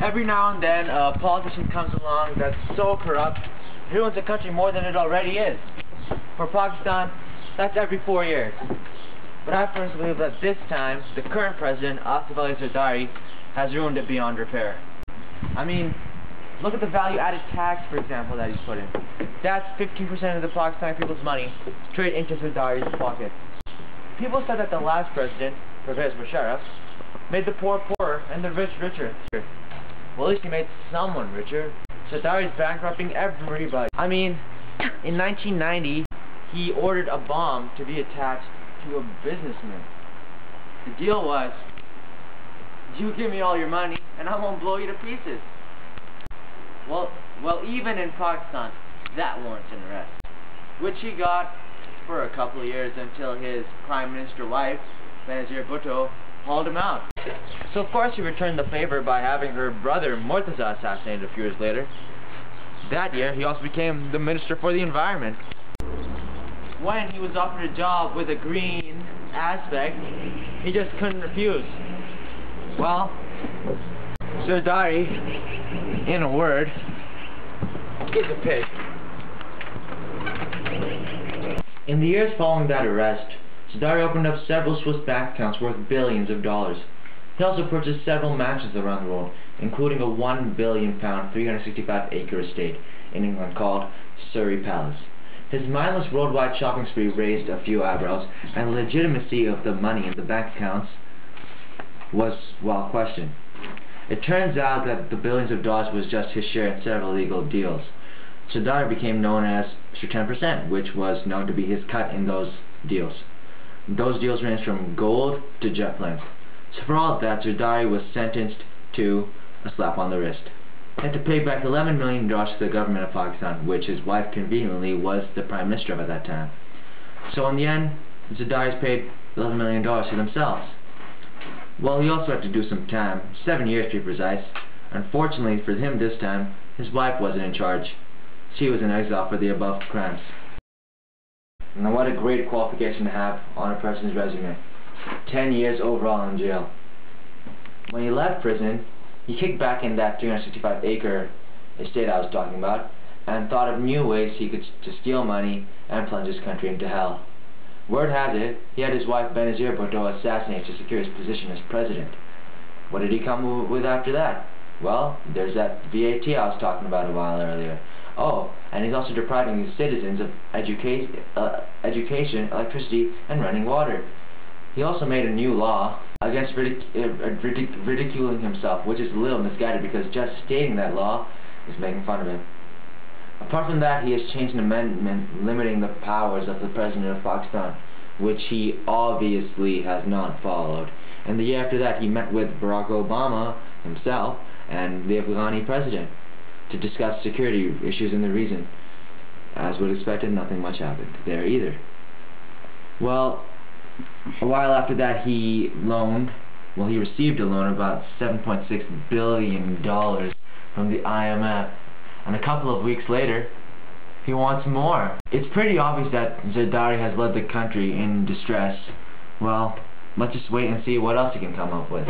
Every now and then, a politician comes along that's so corrupt, he ruins the country more than it already is. For Pakistan, that's every 4 years. But I personally believe that this time, the current president, Asif Zardari, has ruined it beyond repair. I mean, look at the value-added tax, for example, that he's put in. That's 15% of the Pakistani people's money straight into Zardari's pocket. People said that the last president, Pervez Musharraf, made the poor poorer and the rich richer. Well, at least he made someone richer. Zardari's bankrupting everybody. I mean, in 1990, he ordered a bomb to be attached to a businessman. The deal was, you give me all your money and I won't blow you to pieces. Well, even in Pakistan, that warrants an arrest, which he got for a couple of years until his Prime Minister wife, Benazir Bhutto, hauled him out. So of course he returned the favor by having her brother Murtaza assassinated a few years later. That year he also became the Minister for the Environment. When he was offered a job with a green aspect, he just couldn't refuse. Well, Zardari, in a word, is a pig. In the years following that arrest, Zardari opened up several Swiss bank accounts worth billions of dollars. He also purchased several mansions around the world, including a £1 billion, 365-acre estate in England called Surrey Palace. His mindless worldwide shopping spree raised a few eyebrows, and the legitimacy of the money in the bank accounts was well questioned. It turns out that the billions of dollars was just his share in several illegal deals. Zardari became known as Mr. 10%, which was known to be his cut in those deals. Those deals ranged from gold to jet planes. So for all of that, Zardari was sentenced to a slap on the wrist. He had to pay back $11 million to the government of Pakistan, which his wife conveniently was the Prime Minister of at that time. So in the end, Zardari's paid $11 million to themselves. Well, he also had to do some time, 7 years to be precise. Unfortunately for him this time, his wife wasn't in charge. She was in exile for the above crimes. Now what a great qualification to have on a person's resume. 10 years overall in jail. When he left prison, he kicked back in that 365-acre estate I was talking about and thought of new ways he could to steal money and plunge his country into hell. Word has it, he had his wife Benazir Bhutto assassinated to secure his position as president. What did he come with after that? Well, there's that VAT I was talking about a while earlier. Oh, and he's also depriving his citizens of education, electricity, and running water. He also made a new law against ridiculing himself, which is a little misguided because just stating that law is making fun of him. Apart from that, he has changed an amendment limiting the powers of the President of Pakistan, which he obviously has not followed. And the year after that, he met with Barack Obama himself and the Afghani president to discuss security issues in the region. As would expected, nothing much happened there either. Well, a while after that he received a loan of about $7.6 billion from the IMF. And a couple of weeks later, he wants more. It's pretty obvious that Zardari has led the country in distress. Well, let's just wait and see what else he can come up with.